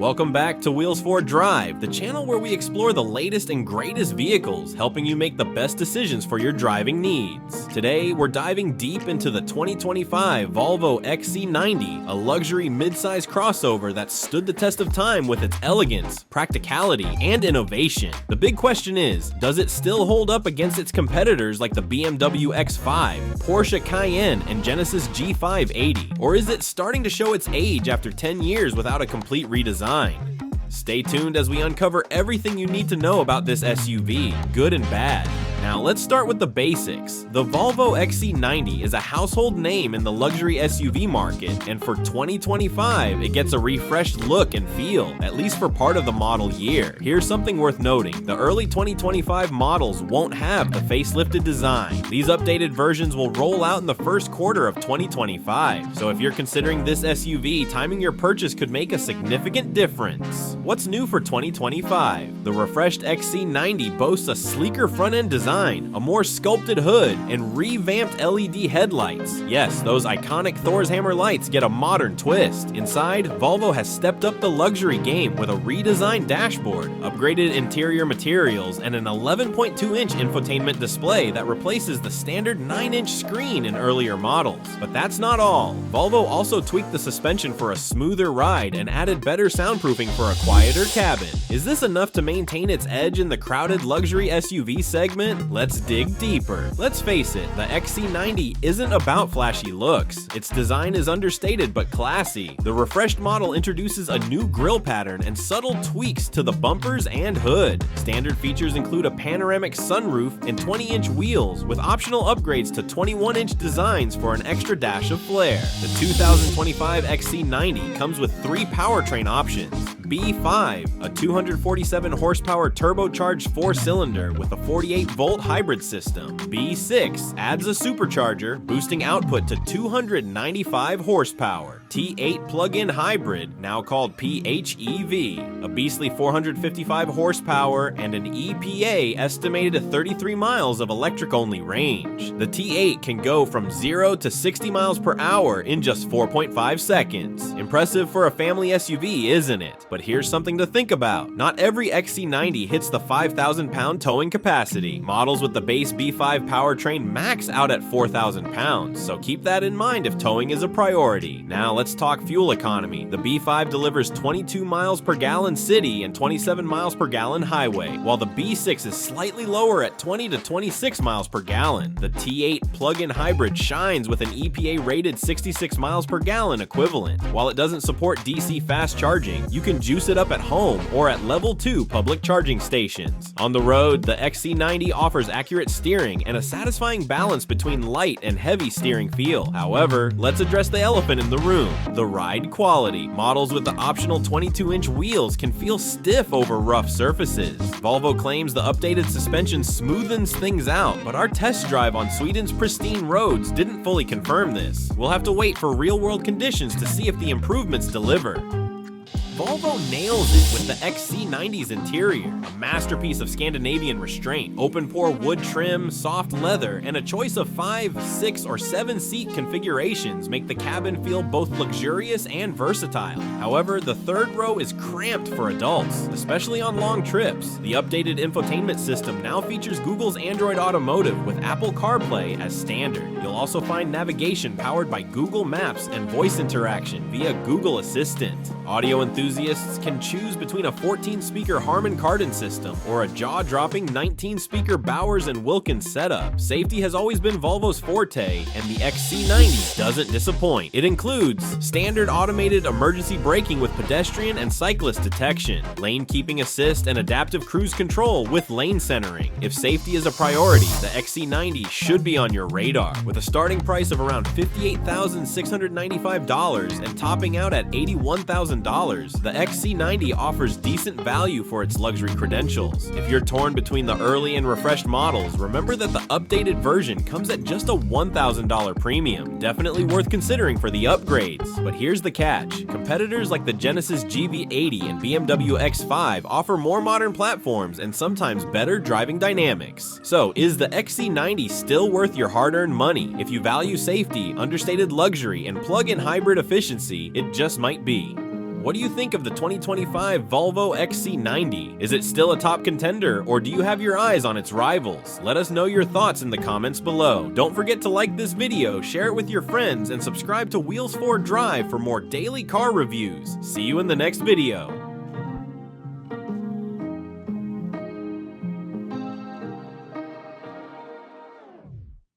Welcome back to Wheels 4 Drive, the channel where we explore the latest and greatest vehicles, helping you make the best decisions for your driving needs. Today, we're diving deep into the 2025 Volvo XC90, a luxury mid-size crossover that stood the test of time with its elegance, practicality, and innovation. The big question is, does it still hold up against its competitors like the BMW X5, Porsche Cayenne, and Genesis G580? Or is it starting to show its age after 10 years without a complete redesign? Stay tuned as we uncover everything you need to know about this SUV, good and bad. Now let's start with the basics. The Volvo XC90 is a household name in the luxury SUV market, and for 2025, it gets a refreshed look and feel, at least for part of the model year. Here's something worth noting. The early 2025 models won't have the facelifted design. These updated versions will roll out in the first quarter of 2025, so if you're considering this SUV, timing your purchase could make a significant difference. What's new for 2025? The refreshed XC90 boasts a sleeker front-end design, a more sculpted hood, and revamped LED headlights. Yes, those iconic Thor's hammer lights get a modern twist. Inside, Volvo has stepped up the luxury game with a redesigned dashboard, upgraded interior materials, and an 11.2-inch infotainment display that replaces the standard 9-inch screen in earlier models. But that's not all. Volvo also tweaked the suspension for a smoother ride and added better soundproofing for a quieter cabin. Is this enough to maintain its edge in the crowded luxury SUV segment? Let's dig deeper. Let's face it, the XC90 isn't about flashy looks. Its design is understated but classy. The refreshed model introduces a new grille pattern and subtle tweaks to the bumpers and hood. Standard features include a panoramic sunroof and 20-inch wheels, with optional upgrades to 21-inch designs for an extra dash of flair. The 2025 XC90 comes with 3 powertrain options. B5, a 247 horsepower turbocharged 4-cylinder with a 48-volt hybrid system. B6 adds a supercharger, boosting output to 295 horsepower. T8 plug-in hybrid, now called PHEV, a beastly 455 horsepower and an EPA estimated at 33 miles of electric-only range. The T8 can go from 0 to 60 miles per hour in just 4.5 seconds. Impressive for a family SUV, isn't it? But here's something to think about. Not every XC90 hits the 5,000-pound towing capacity. Models with the base B5 powertrain max out at 4,000 pounds, so keep that in mind if towing is a priority. Now let's talk fuel economy. The B5 delivers 22 miles per gallon city and 27 miles per gallon highway, while the B6 is slightly lower at 20 to 26 miles per gallon. The T8 plug-in hybrid shines with an EPA-rated 66 miles per gallon equivalent. While it doesn't support DC fast charging, you can juice it up at home or at level 2 public charging stations. On the road, the XC90 offers accurate steering and a satisfying balance between light and heavy steering feel. However, let's address the elephant in the room: the ride quality. Models with the optional 22-inch wheels can feel stiff over rough surfaces. Volvo claims the updated suspension smoothens things out, but our test drive on Sweden's pristine roads didn't fully confirm this. We'll have to wait for real-world conditions to see if the improvements deliver. Volvo nails it with the XC90's interior, a masterpiece of Scandinavian restraint. Open-pore wood trim, soft leather, and a choice of 5, 6, or 7-seat configurations make the cabin feel both luxurious and versatile. However, the third row is cramped for adults, especially on long trips. The updated infotainment system now features Google's Android Automotive with Apple CarPlay as standard. You'll also find navigation powered by Google Maps and voice interaction via Google Assistant. Audio enthusiasts can choose between a 14-speaker Harman Kardon system or a jaw-dropping 19-speaker Bowers & Wilkins setup. Safety has always been Volvo's forte, and the XC90 doesn't disappoint. It includes standard automated emergency braking with pedestrian and cyclist detection, lane keeping assist, and adaptive cruise control with lane centering. If safety is a priority, the XC90 should be on your radar. With a starting price of around $58,695 and topping out at $81,000, the XC90 offers decent value for its luxury credentials. If you're torn between the early and refreshed models, remember that the updated version comes at just a $1,000 premium. Definitely worth considering for the upgrades. But here's the catch. Competitors like the Genesis GV80 and BMW X5 offer more modern platforms and sometimes better driving dynamics. So, is the XC90 still worth your hard-earned money? If you value safety, understated luxury, and plug-in hybrid efficiency, it just might be. What do you think of the 2025 Volvo XC90? Is it still a top contender, or do you have your eyes on its rivals? Let us know your thoughts in the comments below. Don't forget to like this video, share it with your friends, and subscribe to Wheels 4 Drive for more daily car reviews. See you in the next video.